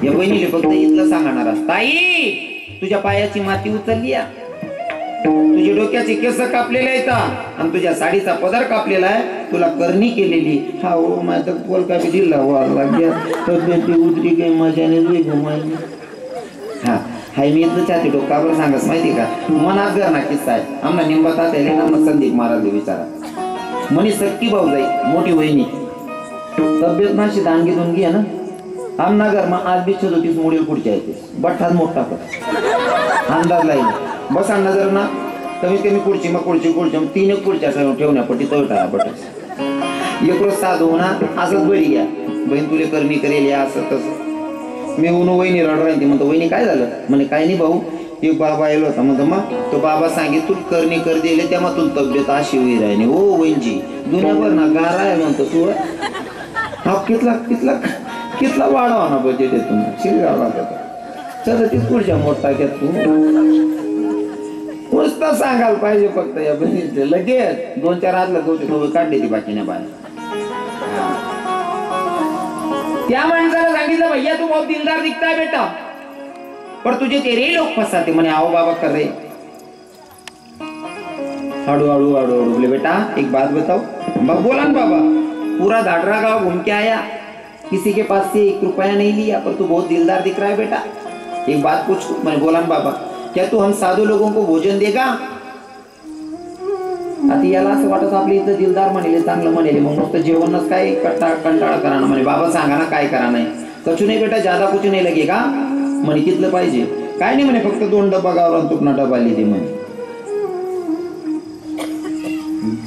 या बहिणीला फक्त इथलं सांगणार, ताई तुझ्या पायाची माती उचलली, तुझे डोक्याचे केस कापलेले आहेत आणि तुझ्या साडीचा पदर कापलेला आहे, तुला करणी केलेली. हा हो माझा पोल का दिला वारला गया तब्येती उतरी काही मजाने लई घुमायली. हा हाय मी इथलं चाहते डोकावर सांगस माहिती का, मनात घर ना किस्सा आहे. आम्हाला निंबातात यायला ना संदीप महाराज विचारा म्हणे सक्की भाऊ जाई मोठी वहिनी तब्येत नाशी दानगी दोनगी आहे ना, आमना घर मग आज बी 36 मुळे पुढच्या येते बठ्ठाच मोठा कर अंदाज लाईन बस नजर ना कमीत कमी पुढची मग पुढची मग 3 पुढच्या ठेवण्यापट्टी तळटा बट एक रोज साधू ना असंच बरी घ्या बहीण तुले करणी करेल या असं तसं. मी ऊन वहिनी रड राहिली म्हणतो वहिनी काय झालं म्हणे काय नाही भाऊ एक बाबा येलो होता म्हणतो मग तो बाबा सांगित तू करणी कर दिले तेव्हा तुला तब्येत अशी होई राहिली. ओ वहिनीची दुनियाभर ना गारा आहे म्हणतो तू हा कितला वाढवा ना बजेट आहे तुम्ही शिरगावला चल ती पुढच्या मोठा घेत तू नुसतं सांगायला पाहिजे फक्त या बहिणीचे लगेच 2-4 हातला गवती काढली ती बाकी नाही बाहेर. त्या माणसाला सांगितलं भैया तू बहुत दिलदार दिखता है बेटा पर तुझे तेरे लोग फंसाते म्हणे आओ बाबा कर रहे हड़ू बोले बेटा एक बात बताओ. बोला ना बाबा पूरा दादरा गांव घूम के आया किसी के पास से 1 रुपया नहीं लिया पर तू बहुत दिलदार दिख रहा है बेटा एक बात पूछ मैंने बोला ना बाबा क्या तू हम साधु लोगों को भोजन देगा. आता याला असं वाटत आपले इथं दिलदार म्हणले चांगलं म्हणले मग नुसतं जेवणच काय कंटाळा करा ना म्हणे बाबा सांगा ना काय करा नाही कचू नाही बेटा ज्यादा कुछ नाही लगेगा म्हणे कितलं पाहिजे काय नाही म्हणे फक्त 2 डब्बा गावरान तूप ना डबा लिहिते म्हणे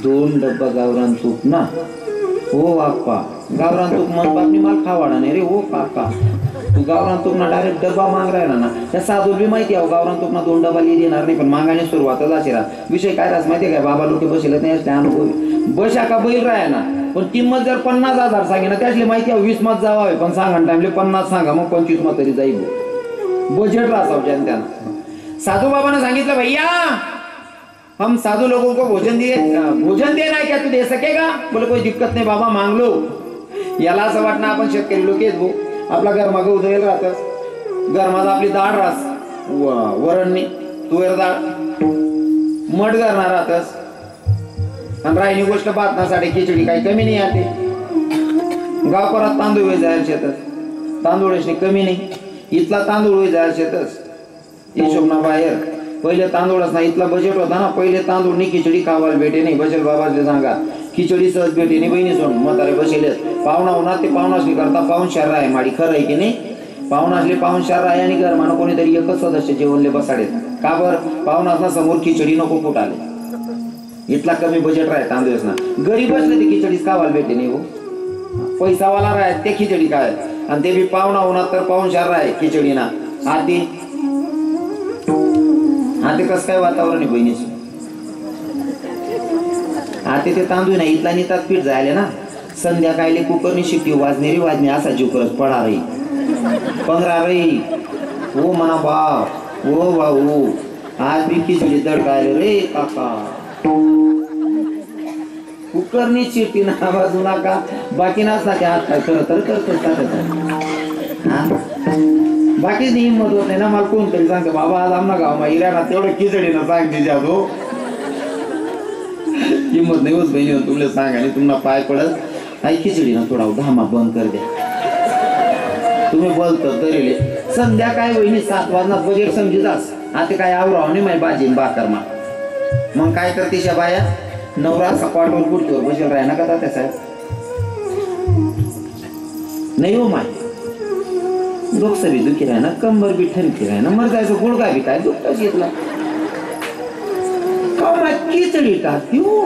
2 डब्बा गावरान तूप ना हो बाप्पा गावरान तूप मन बापनी माल खावाडा नाही रे हो काका तू गावरान तूप ना डायरेक्ट डब्बा माग राहिला ना त्या साधू बी माहिती आहे गावरान तूप ना 2 डबा लिहि देणार नाही पण मागाने सुरुवातच अशी राहा विषय काय राहत माहिती आहे काय बाबा लोक बसले नाही असले अनुभव बशा का बैल राहा ना पण किंमत जर 50,000 सांगे ना त्यातली माहिती आहे 20 मत जावावे पण सांगा टाइमले 50 सांगा मग 25 मत तरी जाईल बजेट राहा त्यांना. साधू बाबा ने सांगितलं भैया हम साधु लोगों को भोजन देना है क्या तू दे सकेगा. बोले कोई दिक्कत नहीं बाबा मांग लो. याला असं वाटणं आपण शेतकरी लोक येत भाऊ आपला गरमा गहू धुईल राहतस गरमाचा आपली डाळ रास वरणनी तुवेर डाळ मठ करणार राहतस आणि राहिली गोष्ट भातनासाठी खिचडी काही कमी नाही आते गावपरात तांदूळ जायला शेतच तांदूळच कमी नाही इथला तांदूळ जायला शेतच हिशोब ना बाहेर पहिले तांदूळच नाही इथला बजेट होता ना पहिले तांदूळ नाही खिचडी खावायला भेटे नाही बसेल बाबाचे सांगा खिचडी सहज भेटे नाही बहिणी सोडून म्हातारे बसेल पाहुणा होणार ते पाहुणासली करता पाहुणशार आहे माडी खरं आहे की नाही पाहुणासले पाहुणशार आहे आणि घरमानं कोणीतरी एकच सदस्य जेवणले बसाडे का बरं पाहुणासना समोर खिचडी नको फुटाले इथला कमी बजेट राहते तांदूळच ना गरीब असले ते खिचडीच खावायला भेटे नाही हो पैसावाला राहत ते खिचडी काय आणि ते बी पाहुणा होणार तर पाहुणशार आहे खिचडी ना आधी आता कसं काय वातावरण आहे बहिणीचं आता ते तांदूळ नाही इथला नितात पीठ जायले ना संध्याकाळी कुकरनी शिट्टी वाजणे असा जीव करत पडा रही 15 रही ओ मना बाप ओ भाऊ आज बी खिचडी दडकायले रे काका कुकरनी शिट्टी ना वाजू नका बाकी नसता ते हात काय करत बाकीच हिंमत होत नाही ना मला कोणतरी सांगतो बाबा आज आमना गाव मा इराणा तेवढं खिचडी ना सांगते जातो हिंमत नाही होत बहिणी तुमले सांगा आणि तुम्हाला पाय पडत आई खिचडी ना थोडा घामा बंद कर द्या तुम्ही बोलतो तरी संध्याकाळी बहिणी 7 वाजता बजेट समजी जास आता काय आवराव नाही माझी भाजी बाकर मग काय करते बाया नवरा सपाटवर गुडकीवर बसेल राह ना का त्या साहेब नाही हो माय डोकं बी दुखी राह ना कंबर बी ठरकी राह ना मर जायचं गुडघा बी काय दुखताच घेतला खिचडी टाकती हो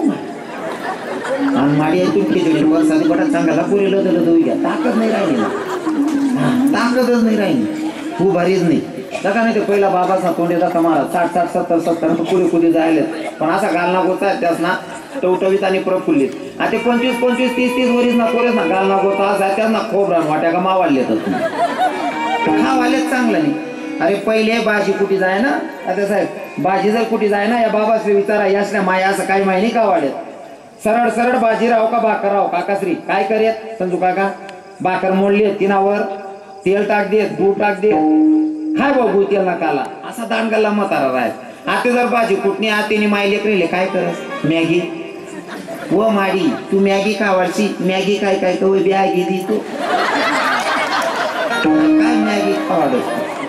आणि माडी आहे तुम्ही खिचडी वर्षाने बटा चांगला पुरे लदल दोई घ्या ताकद नाही राहिली ना ताकदच नाही राहिली खूप भारीच नाही का नाही ते पहिला बाबाचा तोंडेचा कमाल 60 70 पुढे कुठे जायले पण असा घालना गोचा त्यास ना टवटवीत आणि प्रफुल्लित आता 25 30 वरीस ना पोरेस ना घालना गोचा असा त्यास ना खोबरान वाट्या का मावाडले तर खावालेच चांगलं नाही. अरे पहिले भाजी कुठे जाय ना आता साहेब भाजी जर कुठे जाय ना या बाबाश्री विचारा यासल्या माया असं काही माहिती का वाढत सरळ भाजी राव का भाकर राव काकाश्री काय करेत संजू काका भाकर मोडली तिनावर तेल टाक दे, दूध टाक दे, काय भाऊ तेल नकाला असा दांडगाला म्हातारा राय. आता जर भाजी कुठणी आतेने मायले करेले काय करस मॅगी व माडी तू मॅगी खावायची मॅगी काय काय कवय बॅगी दी तू काय मॅगी खावाड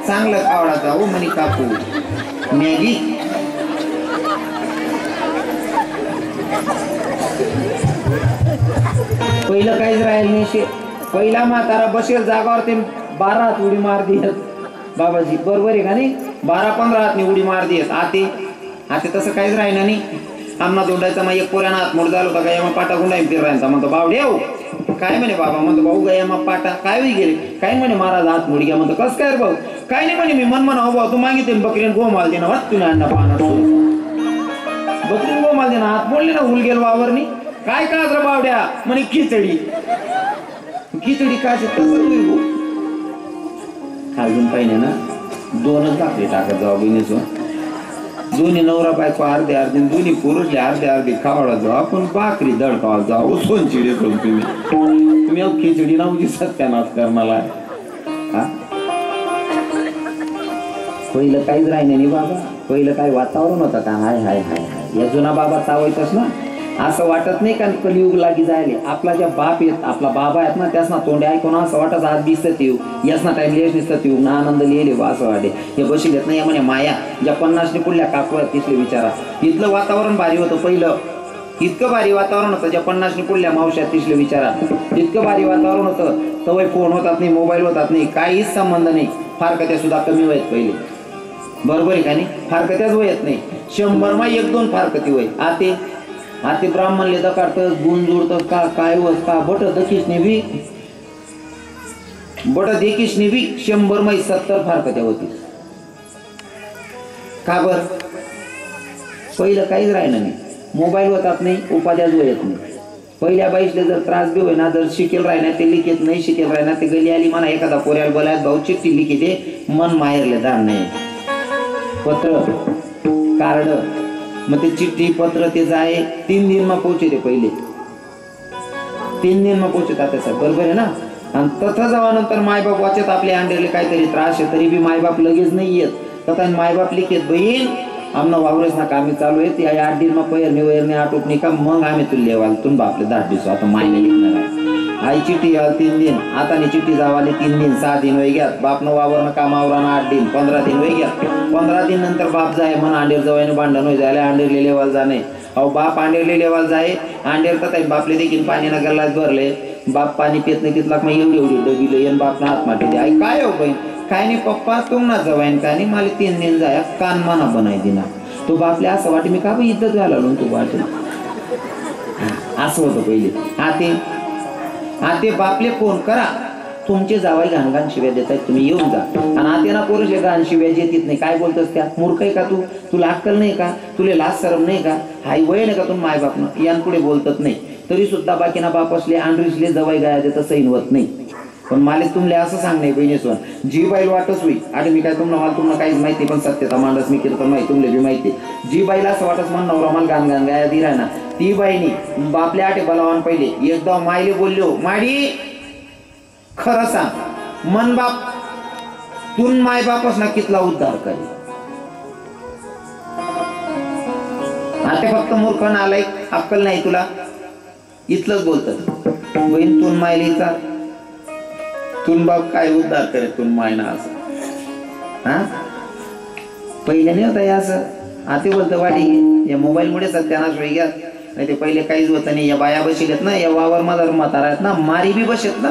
चांगलं खावडाचा हो म्हणे काकू मॅगी. पहिलं काहीच राहील नाही. पहिला म्हातारा बसेल जागावर ते 12 हात उडी मार देत बाबाजी बरोबर आहे का नाही. 12-15 हात उडी मार देत आते तसं काहीच राहिलं नाही. आमना दोंडायचा मग एक पोऱ्यानं हात मोड झाला होता का मग पाटा गुंडा फिरायचा म्हणतो बावड्याव काय म्हणे बाबा म्हणतो भाऊ गया मग पाटा काय होई गेले काय म्हणे महाराज हात मोड घ्या म्हणतो कस काय भाऊ काय नाही म्हणे मी मन म्हणा हो भाऊ तू मागितले बकरीन गोमाल दे ना वाट तुम्ही अण्णा पाहणार बकरीन गोमाल दे ना हात मोडले ना हुल गेल वावरनी काय का रे बावड्या म्हणे खिचडी काय तसं अजून पाहिजे ना 2च भाकरी टाकत जाऊ बहिणीचं दोन्ही नवरा बायको अर्धे अर्धे दोन्ही पुरुषले अर्धे खावाडा जाऊ आपण भाकरी दडकावा जाऊ सोनचिडे करून तुम्ही खिचडी नव्हती सत्यानाश करणाला. पहिलं काहीच राहिलं नाही बाबा. पहिलं काय वातावरण होतं का हाय हाय हाय हाय या जुना बाबा चावायचाच ना असं वाटत नाही का कलियुग लागी जायले. आपला ज्या बाप येत आपला बाबा आहेत ना त्यासना तोंडे ऐकून असं वाटत आज दिसत येऊ यासना टाइम लिहिच दिसत येऊ ना आनंद लिहिले असं वाटे हे बशी घेत नाही म्हणे माया ज्या 50 पुढल्या काकू आहेत तिथले विचारा. इथलं वातावरण भारी होतं पहिलं इतकं भारी वातावरण होतं ज्या 50 पुढल्या मावश्यात तिथले विचारा इतकं भारी वातावरण होतं. तवय फोन होतात नाही मोबाईल होतात नाही काहीच संबंध नाही. फारकत्या सुद्धा कमी वयत पहिले बरोबर आहे का नाही. फारकत्याच वयत नाही 100 मा 1-2 फारकती वय आते ब्राह्मणले दकाडतं गुण जुळतं का काय वस का बट दखीसने बी बट देखीसने बी 100 मा 70 फारकत्या होती का बर. पहिलं काहीच राहिलं नाही. मोबाईल होतात नाही उपाध्याच येत नाही. पहिल्या बाईसले जर त्रास बी होय ना जर शिकेल राहिना ते लिखित नाही शिकेल राहिना ते गली आली म्हणा एखादा पोऱ्याला बोलायत भाऊ चिठ्ठी लिखिते मन माहेरले दार नाही पत्र कार्ड मग ते चिठ्ठी पत्र ते जाय 3 दिन मग पोहोचे ते पहिले 3 दिन मग पोहोचतात त्याचं बरोबर आहे ना. आणि तथा जावानंतर मायबाप वाचत आपले अंडेरले काहीतरी त्रास आहे तरी बी मायबाप लगेच नाही येत तथा मायबाप लिखित बहीण आमना वावरच ना कामी चालू आहे ती 8 दिन मग पैरणी वैरणी आटोपणी का मग आम्ही तुला लेवाल तुम बापले 10 दिवस आता मायने लिखणार आहे. आई चिठ्ठी याल 3 दिन आता चिठ्ठी जावाले 3 दिन 6 दिन वय घ्यात बापनं वावरनं कामावरानं 8 दिन 15 दिन वय घ्यात 15 दिन नंतर बाप जाय म्हणून अंडेर जवायनं भांडण होई जायला अंडेरले लेवाल जाणे अहो बाप अंडेरले लेवाल जाय अंडेर तर बापले देखील पाणी ना गल्लाच भरले बाप पाणी पित नाही तिथला मग एवढी डबीले येन बापना हात माटी दे आई काय हो बहीण काय नाही पप्पा तुम ना जवायन काय नाही मला 3 दिन जाय कान माना बनाय दिना तो बापले असं वाटे मी का बी इज्जत घाला तू वाटे असं होतं पहिले. आते बापले फोन करा तुमचे जावाई घाणघाण शिव्या देतायत तुम्ही येऊन जा आणि आते ना पुरुष घाण शिव्या येत नाही काय बोलतोस त्या मूर्ख आहे का तू तुला अक्कल नाही का तुला लाज शरम नाही का हाय वय नाही का तुम्ही माय बापनं यांपुढे बोलतच नाही तरी सुद्धा बाकीना बाप असले आंड्रीसले जवाई गाया देत सैन होत नाही. पण मला तुमले असं सांगणे बहिणीसोन जी बाईल वाटच होई आणि मी काय तुम्हाला काहीच माहिती पण सत्यता मांडस मी केलं तर माहिती तुमले बी माहिती जी बाईला असं वाटच म्हण नवरा मला गाण गाण गाया दिला ना ती बाईनी बापले आटे बलावान पहिले एकदा मायले बोललो माडी खरं सांग मन बाप तून माय बापच ना कितला उद्धार करे आता फक्त मूर्ख नालाय अक्कल नाही तुला इथलंच बोलतात बहीण तून मायलीचा तुन बाप काय उद्धार करे तुन मायना असं हा पहिले नाही होता या असं आते बोलतं वाटी या मोबाईल मुळे सत्यानाश वेगळ्यात नाही ते पहिले काहीच होत नाही. या बाया बसलेत ना या वावर मदार म्हातारा आहेत ना मारी बी बसत ना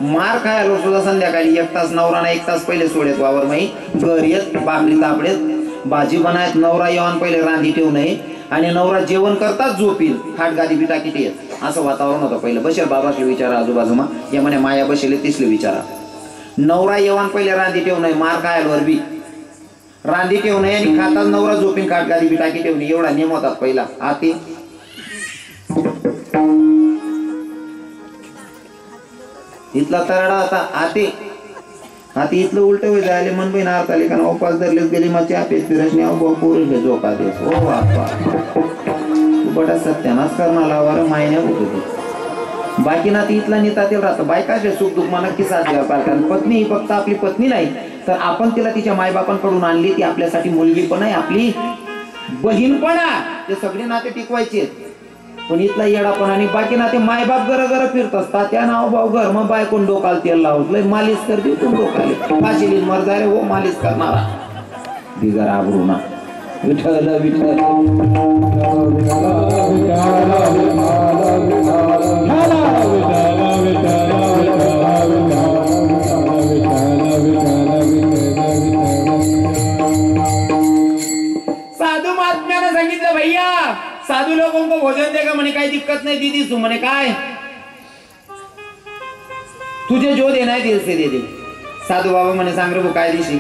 मार खायला सुद्धा संध्याकाळी 1 तास नवराना 1 तास पहिले सोडेत वावर माई घर येत बाकरी तापडेत भाजी बनायत नवरा येऊन पहिले रांधी ठेवू नये आणि नवरा जेवण करताच झोपील खाट गादी बी टाकीत येत असं वातावरण होतं पहिलं. बसेल बाबासले विचारा आजूबाजूमा या म्हणे माया बसेले तिसले विचारा नवरा येऊन पहिले रांधी ठेवू नये मार खायला बी रांधी ठेवू नये आणि खाताच नवरा झोपीन खाट गादी बी टाकी ठेवणे एवढा नियम होतात पहिला. आते इथला तरडा होता आते आता इथलं उलट होई जायले मन बहीण आरताले कारण उपास धरले गेली माझी अपेच फिरसने अहो पुरुष झोका देस ओ बापा तू बडा सत्यानाश करणाला वर मायने होतो बाकी ना ती इथला नेता तेल राहतं. बायकाचे सुख दुःख मला की साथ घ्यावं कारण पत्नी ही फक्त आपली पत्नी नाही तर आपण तिला तिच्या मायबापांकडून आणली. ती आपल्यासाठी मुलगी पण आहे, आपली बहीण पण आहे. ते सगळे नाते टिकवायचे. पण इथला येडापण आणि बाकी नाते मायबाप घर फिरत असतात. त्या नाव भाऊ घर मग बायकोन डोकाल तेल लावत मालिश कर दे तू डोकाले फाशीली मरजा रे हो मालिश करणारा बिगर आबरू ना. विठ्ठल विठ्ठल साधू महात्म्याने सांगितलं भैया साधू लोगों को भोजन देगा म्हणे काही दिक्कत नाही दीदी तू म्हणे काय तुझे जो देना है दिल से दे दे. साधू बाबा म्हणे सांग रे काय दिशी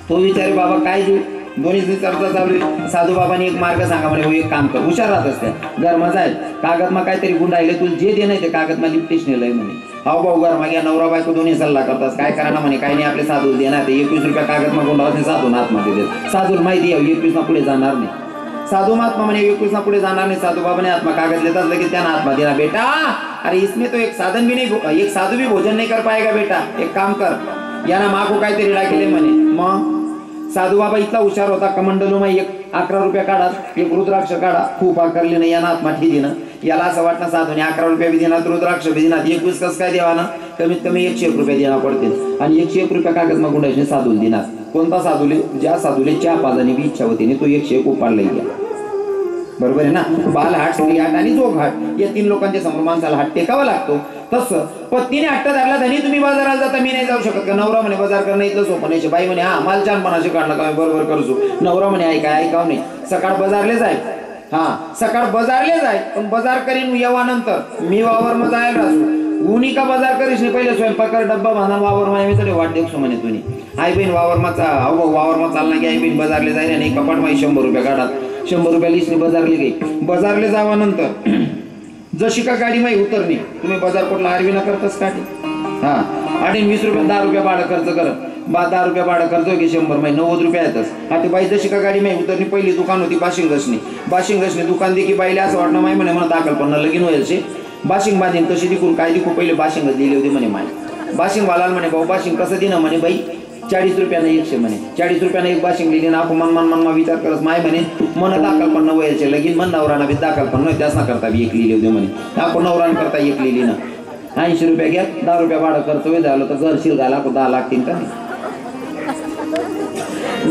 तो विचारे बाबा काय देऊ दोन्ही चर्चा चालू. साधू बाबांनी एक मार्ग सांगा म्हणे एक काम कर हुशार राहत असते घर जाईल कागद मा काहीतरी गुंडाळले तुला जे देणं ते कागद मा लिप्टेश नेलंय म्हणे. हाव भाऊ घर मागे नवरा बायको दोन्ही सल्ला करतात काय करा ना म्हणे काही नाही आपले साधू देणार ते 21 रुपया कागद मा गुंडाळत साधू आतमध्ये देत. साधूला माहिती आहे 21 ना पुढे जाणार नाही. साधु महात्मा म्हणे 21 ना पुढे जाणार नाही. साधू बाबा ने आत्मा कागज लेता लगेच त्यांना आत्मा देना बेटा अरे इसमें तो एक साधन भी नहीं एक साधु भी भोजन नहीं कर पाएगा बेटा एक काम कर याना मागो काहीतरी केले म्हणे. मग साधू बाबा इतला हुशार होता कमंडलू मा एक 11 रुपया काढा एक रुद्राक्ष काढा खूप आकारले नाही याना आत्मा ठीक ना. याला असं वाटणं साधूने 11 रुपया बी देणार रुद्राक्ष बी देणार 21 कसं काय देवा ना कमीत कमी 101 रुपये देणार पडतील आणि 101 रुपया कागद मग गुंडायचे साधूला देणार. कोणता साधूले ज्या साधूले चहा पाजाने बी इच्छा होती तो 101 उपाडला गेला. बरोबर आहे ना. बाल हाट स्त्री हाट आणि जोग हाट या 3 लोकांच्या समोर माणसाला हात टेकावा लागतो. तसं पत्नीने हट्ट धरला धनी तुम्ही बाजारात जाता मी नाही जाऊ शकत का. नवरा म्हणे बाजार करणं इथलं सोपं नाही. बाई म्हणे हा माल छानपणाचे काढणं काय बरोबर करसू. नवरा म्हणे ऐकाव नाही सकाळ बाजारले जाय हा सकाळ बाजारले जाय पण बाजार करीन येवानंतर मी वावर मग जायला असू उनी का बाजार करीस नाही पहिले स्वयंपाकर डब्बा बांधा वावर मा मी तरी वाट देखसो म्हणे तुम्ही आई बहीण वावर मा वावर मा चालला की आई बहीण बाजारले जायला नाही कपाट मा 100 रुपये काढात 100 रुपया लिस्टने बाजारले गेली. बाजारले जावानंतर जशी का गाडी माही उतरणी तुम्ही बाजार कुठला आरवी न करतच काठी हा आणि 20 रुपये 10 रुपया भाडं खर्च करत 10 रुपया भाडं खर्च की 100 माही 90 रुपया येतच. आता बाई जशी का गाडी माही उतरणी पहिली दुकान होती बाशिंग घसणी दुकान देखी बाईले असं वाटणं माही म्हणे मला दाखल पण लगीन व्हायचे बाशिंग बांधीन तशी दिकून काय दिकू पहिले बाशिंग दिली होती म्हणे माय. बाशिंग वाला म्हणे भाऊ बाशिंग कसं दिनं म्हणे बाई 40 रुपयानं 100 म्हणे 40 रुपयानं एक बाशिंग लिहिली ना आपण मन विचार करत माय म्हणे मन दाखल पण व्हायचे लगीन मन नवराना बी दाखल पण नाही त्याच ना करता बी एक लिहिली होती म्हणे आपण नवरान करता एक लिहिली ना 80 रुपया घ्या 10 रुपया भाडं खर्च होईल झालं तर घर शिर झाला 10 लाख तीन का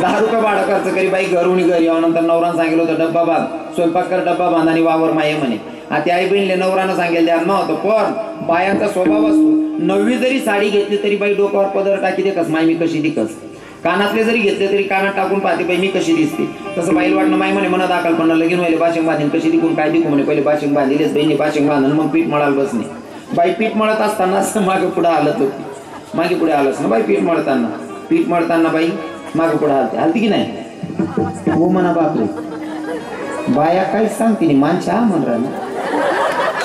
10 रुपये भाडं खर्च करी बाई घरून घरी यावनंतर नवरानं सांगितलं होतं डब्बा बांध स्वयंपाक कर डब्बा बांध आणि वावर माये म्हणे. आता आई बहिणीले नवरानं सांगितलं नव्हतं पण बायांचा स्वभाव असतो नवी जरी साडी घेतली तरी बाई डोक्यावर पदर टाकी दे कस माय मी कशी दिकस कानातले जरी घेतले तरी कानात टाकून पाहते बाई मी कशी दिसते. तसं बाईला वाटणं माय म्हणे मना दाखल पण लगीन व्हायला बाशिंग बांधीन कशी दिकून काय दिकू म्हणे पहिले बाशिंग बांधिलेच बहिणी बाशिंग बांधून मग पीठ मळायला बसणे. बाई पीठ मळत असताना मागे पुढे हालत होती मागे पुढे आलंच ना बाई पीठ मळताना बाई मागे पुढे हालती की नाही हो म्हणा बापरे बाया काहीच सांगते नाही माणसा म्हण राहिला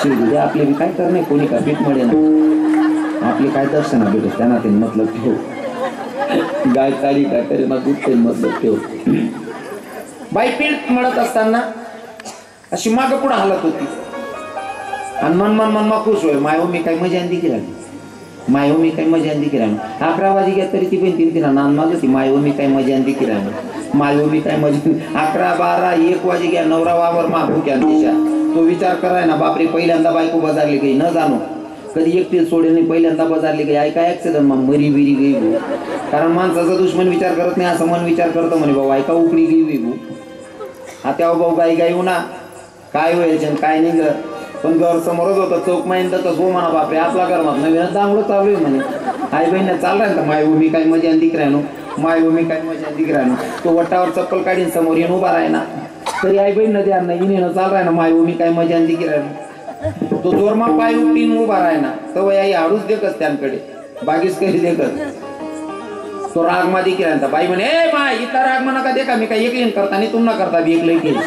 शिवडे आपले बी काय करणे कोणी का पीठ मळे ना आपले काय दर्शना भेटत त्यांना ते मतलब ठेव गाय काळी काय तरी मग दूध मतलब ठेव. बाई पीठ मळत असताना अशी माग पुढे हालत होती आणि मन खुश होईल माय मी काही मजा आणली की राहिली माय मी काही मजा आणली की राहिलो 11 वाजे घ्या तरी ती पण तिला नान माग होती माय मी काही मजा आणली की राहिलो माय मी काही मजा 11, 12, 1 वाजे घ्या नवरा वावर मागू घ्या दिशा तो विचार कराय ना बापरे पहिल्यांदा बायको बाजारली गई न जाणो कधी एकटी सोडेल नाही पहिल्यांदा बाजारली गई ऐका ऍक्सिडेंट मग मरी बिरी गई कारण माणसाचा दुश्मन विचार करत नाही असं मन विचार करतो म्हणे भाऊ ऐका उकडी गई भाऊ आता भाऊ गाई ना काय व्हायचं काय नाही ग पण घर समोरच होतं चौक माहीन तर हो म्हणा बापरे आपला घर मग नवीन चांगलं चालू आहे म्हणे आई बहिणी चाल राहील तर मायभूमी काही मजा दिक राहणो मायभूमी काही मजा दिक राहणो तो वट्टावर चप्पल काढीन समोर येऊन उभा राही ना तरी आई बहीण द्या नाही येणं चाल राही ना मायभूमी काही मजा दिक राहणो तो जोरमा पाय उपटीन उभा राही ना तर आई हाडूच देखत त्यांकडे बागीच कधी देखत तो राग मा दिकी राहता बाई म्हणे ए माय इथला राग म्हणा का देखा मी काही एकलीन करता नाही तुम ना करता बी एकलं केली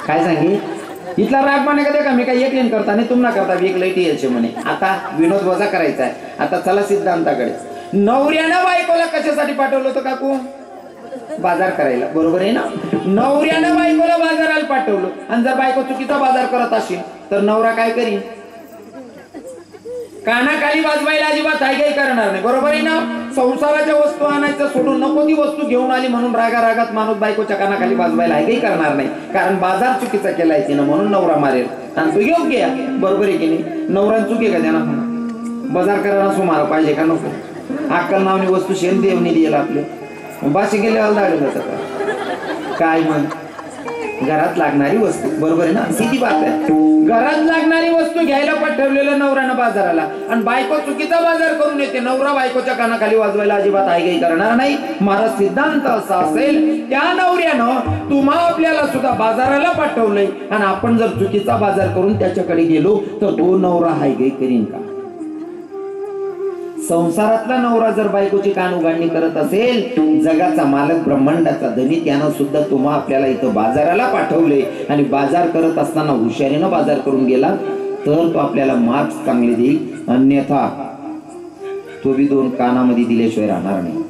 काय सांगे इथला राग माने का देखा मी काही एकलीन करता नाही तुम ना करता बी एकलं यायचे म्हणे. आता विनोद वजा करायचा आहे आता चला सिद्धांताकडे. नवऱ्यानं बायकोला कशासाठी पाठवलं होतं काकू बाजार करायला बरोबर आहे ना. नवऱ्यानं बायकोला बाजाराला पाठवलं आणि जर बायको चुकीचा बाजार करत असेल तर नवरा काय करीन? कानाखाली वाजवायला अजिबात काही करणार नाही, बरोबर आहे ना? संसाराच्या वस्तू आणायचं सोडून नको ती वस्तू घेऊन आली म्हणून रागात माणूस बायकोच्या कानाखाली वाजवायला काही करणार नाही, कारण बाजार चुकीचा केलाय तिनं म्हणून नवरा मारेल. आणि तू योग्य आहे, बरोबर आहे की नाही? नवरा चुकी का त्यांना बाजार करायला सो मारा पाहिजे का नको? अक्कल नावनी वस्तू शेण देवनी दिला आपले बाशी गेल्यावर दाडलं जातं काय? मग घरात लागणारी वस्तू, बरोबर आहे ना? सीधी बात आहे. घरात लागणारी वस्तू घ्यायला पाठवलेलं नवऱ्यानं बाजाराला आणि बायको चुकीचा बाजार करून येते. नवरा बायकोच्या कानाखाली वाजवायला अजिबात आई करणार नाही. माझा सिद्धांत असा असेल, त्या नवऱ्यानं तुम्हा आपल्याला सुद्धा बाजाराला पाठवलंय आणि आपण जर चुकीचा बाजार करून त्याच्याकडे गेलो तर तो नवरा हायगाई करीन का? संसारातला नवरा जर बायकोची कान उघडणी करत असेल, जगाचा मालक ब्रह्मांडाचा धनी त्यानं सुद्धा तुम्हा आपल्याला इथं बाजाराला पाठवले आणि बाजार करत असताना हुशारीनं बाजार करून गेला तर तो आपल्याला मार्क्स चांगले देईल, अन्यथा तो बी दोन कानामध्ये दिल्याशिवाय राहणार नाही,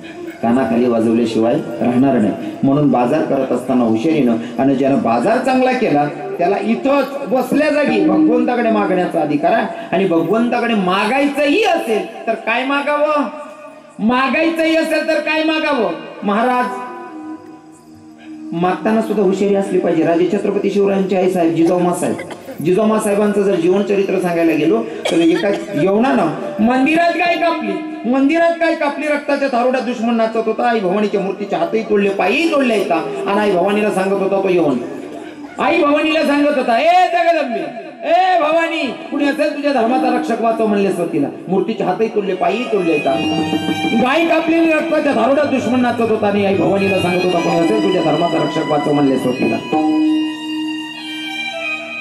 कानाखाली वाजवल्याशिवाय राहणार नाही. म्हणून बाजार करत असताना हुशारीनं, आणि ज्यानं बाजार चांगला केला त्याला इथंच बसल्या जागी भगवंताकडे मागण्याचा अधिकार आहे. आणि भगवंताकडे मागायचंही असेल तर काय मागावं? मागायचंही असेल तर काय मागावं? महाराज मागताना सुद्धा हुशारी असली पाहिजे. राजे छत्रपती शिवरायांचे आई साहेब जिजाऊ साहेब, जिजाऊ साहेबांचं जर जीवन चरित्र सांगायला गेलो तर एका यवनानं मंदिरात काय कापली, मंदिरात काय कापली, रक्ताच्या थारोड्यात दुश्मन नाचत होता. आई भवानीच्या मूर्तीच्या हातही तोडले, पायही तोडले येता. आणि आई भवानीला सांगत होता तो यवन, आई भवानीला सांगत होता, ए जगदंबे, ए भवानी, कुणी असेल तुझ्या धर्माचा रक्षक वाचव म्हणले स्वतीला. मूर्तीचे हातही तोडले, पायही तोडले येता. गाय कापलेली रक्ताच्या धारोड्यात दुश्मन नाचत होता आणि आई भवानीला सांगत होता, कुणी असेल तुझ्या धर्माचा रक्षक वाचव म्हणले स्वतीला.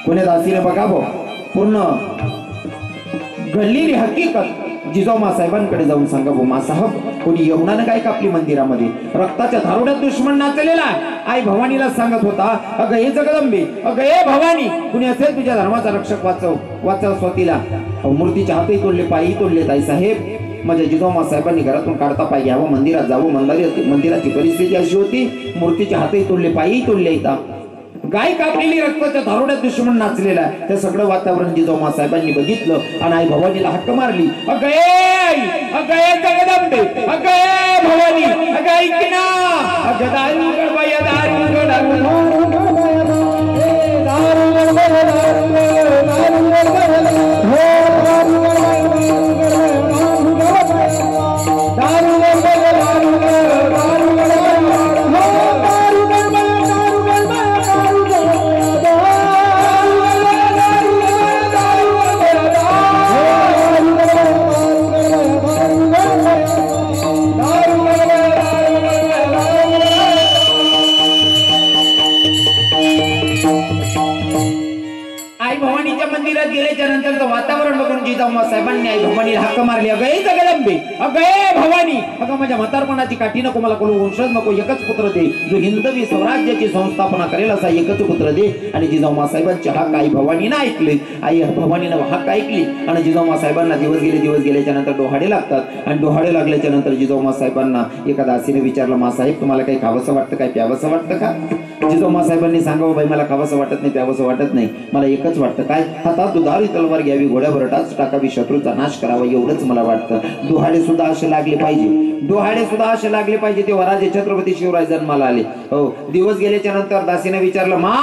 कोणी दासीने बघावं पूर्ण घडलेली हकीकत जिजाऊ साहेबांकडे जाऊन सांगावं, मा साहेब कोणी यवनानं काय कापली मंदिरामध्ये, रक्ताच्या धारोड्यात दुश्मन नाचलेला. आई भवानीला सांगत होता, अगं हे जगदंबे, अगं हे भवानी, कुणी असेल तुझ्या धर्माचा रक्षक वाचव वाचव स्वतीला. मूर्तीच्या हातही तोडले, पायही तोडले. ताई साहेब माझ्या जिजाऊ साहेबांनी घरातून काढता पाय घ्यावं, मंदिरात जावं. मंदिराची परिस्थिती अशी होती, मूर्तीच्या हातही तोडले, पायही तोडले येतात. गाय कापलेली, रक्ताच्या धारोड्यात दुश्मन नाचलेला. ते सगळं वातावरण जिजाऊ साहेबांनी बघितलं आणि आई भवानीला हक्क मारली, अगं आई, अगं जगदंबे, अगं भवानी, अगं ऐक ना, अगं दारू गडबाया, दारू वातावरण बघून जिजाऊ साहेबांनी आई भवानीला हक्क मारली, अगं हे जगदंबे, अगं हे भवानी, अगं माझ्या म्हातारपणाची काठी नको, मला कोण वंशज नको, एकच पुत्र दे, जो हिंदवी स्वराज्याची संस्थापना करेल असा एकच पुत्र दे. आणि जिजाऊ साहेबांचे हक्क आई भवानीनं ऐकले. आई भवानीनं हक्क ऐकली आणि जिजाऊ साहेबांना दिवस गेल्याच्या नंतर डोहाडे लागतात. आणि डोहाडे लागल्याच्या नंतर जिजाऊ साहेबांना एका दासीने विचारलं, मा साहेब तुम्हाला काही खावंसं वाटतं, काय प्यावंसं वाटतं का? जिजाऊ साहेबांनी सांगावं, बाई मला खावंसं वाटत नाही, प्यावंसं वाटत नाही, मला एकच वाटतं, काय? हातात दुधारी तलवार घ्यावी, घोड्यावर टाच टाकावी, शत्रूचा नाश करावा, एवढंच मला वाटतं. डोहाडे सुद्धा असे लागले पाहिजे, डोहाडे सुद्धा असे लागले पाहिजे. तेव्हा राजे छत्रपती शिवराय जन्माला आले. हो, दिवस गेल्याच्या नंतर दासीने विचारलं, मा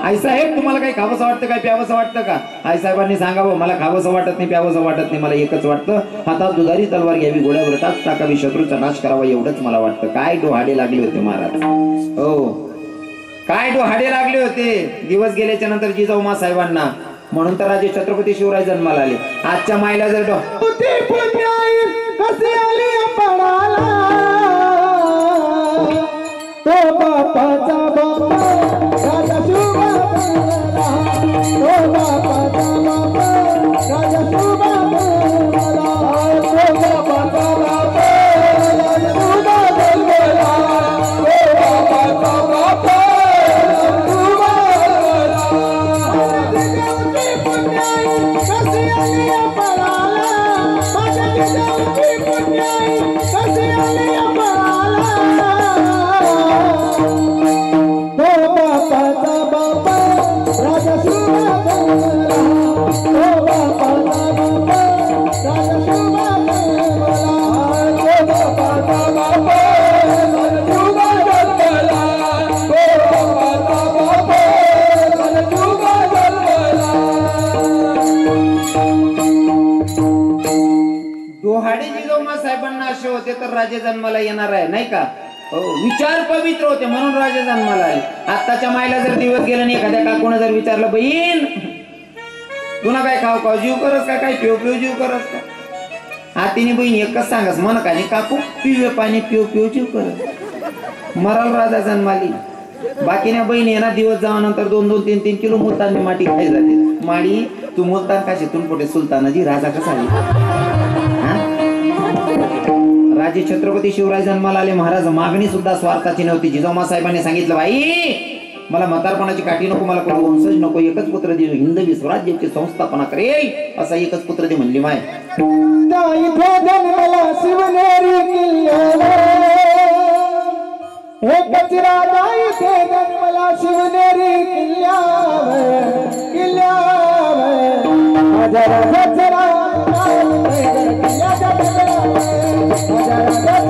आई साहेब तुम्हाला काही खावंसं वाटतं, काय प्यावंसं वाटतं का? आई साहेबांनी सांगावं, मला खावंसं वाटत नाही, प्यावंसं वाटत नाही, मला एकच वाटतं, हातात दुधारी तलवार घ्यावी, घोड्यावर टाच टाकावी, शत्रूचा नाश करावा, एवढंच मला वाटतं. काय डोहाडे लागले होते महाराज, हो काय डोहाडे लागले होते दिवस गेल्याच्या नंतर जिजाऊ साहेबांना. म्हणून तर राजे छत्रपती शिवराय जन्माला आले. आजच्या मायला जर बापाचा बापा असे होते तर राजे जन्माला येणार आहे नाही का. हो विचार पवित्र होते म्हणून राजे जन्माला आले. आत्ताच्या मायला जर दिवस गेला आणि एखाद्या काकून जर विचारलं बहीण तुला काय खाऊ खाऊ जीव करस का काय पिव पिव जीव करस का. आतीने बहीण एकच सांगस मन का काकू पिवे पाणी पिव पिव जीव करस. मराल राजा जन्माली. बाकीने बहीण येणार दिवस जावानंतर 2-2 3-3 किलो मुलतान माटी खाई जाते. माडी तू मुलतान का शेतून पुढे सुलतानाजी राजा कसा राजे छत्रपती शिवराय जन्माला आले. महाराज मागणी सुद्धा स्वार्थाची नव्हती. जिजाऊमा साहेबांनी सांगितलं बाई मला म्हातारपणाची काठी नको, मला कोण वंशज नको, एकच पुत्र दे हिंदवी स्वराज्याची संस्थापना करेल असा एकच पुत्र दे म्हणली माय. एकच राजा इथे जन्मला शिवनेरी किल्ल्यावर किल्ल्यावर माझ्या राजाचा राज किल्ल्याच्या डोंगरावर माझ्या राजाचा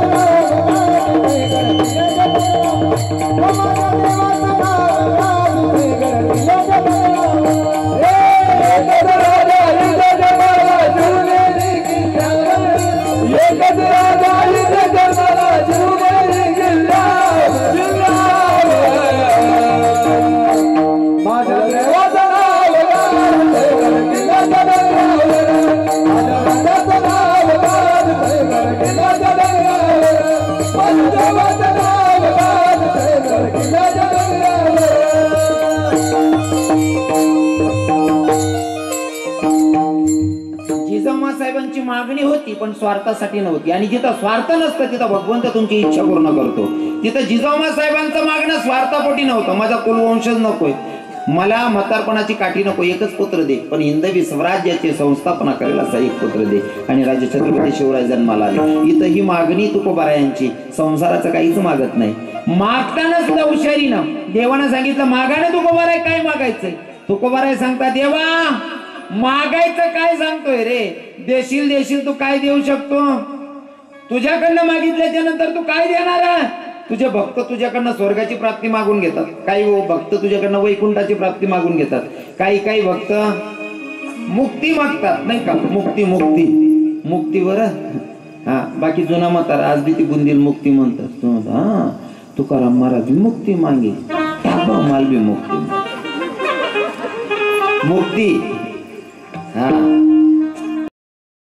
साहेबांची मागणी होती पण स्वार्थासाठी नव्हती. आणि जिथं स्वार्थ नसतं तिथं भगवंत तुमची इच्छा पूर्ण करतो. तिथं जिजाऊमा साहेबांचं मागणं स्वार्थापोटी नव्हतं. माझा कुलवंशज नकोय, मला म्हातारपणाची काठी नको, एकच पुत्र दे पण हिंदवी स्वराज्याची संस्थापना करायला असा एक पुत्र दे. आणि राजे छत्रपती शिवराय जन्माला आले. इथं ही मागणी तुकोबारायांची संसाराचं काहीच मागत नाही. मागताना सुद्धा हुशारीनं देवानं सांगितलं मागाने तुकोबाराय काय मागायचंय. तुकोबाराय सांगता देवा मागायचं काय सांगतोय रे. देशील देशील तू काय देऊ शकतो. तुझ्याकडनं मागितल्याच्या नंतर तू काय देणार. तुझे भक्त तुझ्याकडनं स्वर्गाची प्राप्ती मागून घेतात. काही भक्त तुझ्याकडनं वैकुंठाची प्राप्ती मागून घेतात. काही काही भक्त मुक्ती मागतात नाही का. मुक्ती मुक्ती मुक्ती बरं हा. बाकी जुना म्हातारा आज बी ती बुंदील मुक्ती म्हणतात. हा तुकाराम महाराज मुक्ती मागे माल बी मुक्ती मुक्ती हा.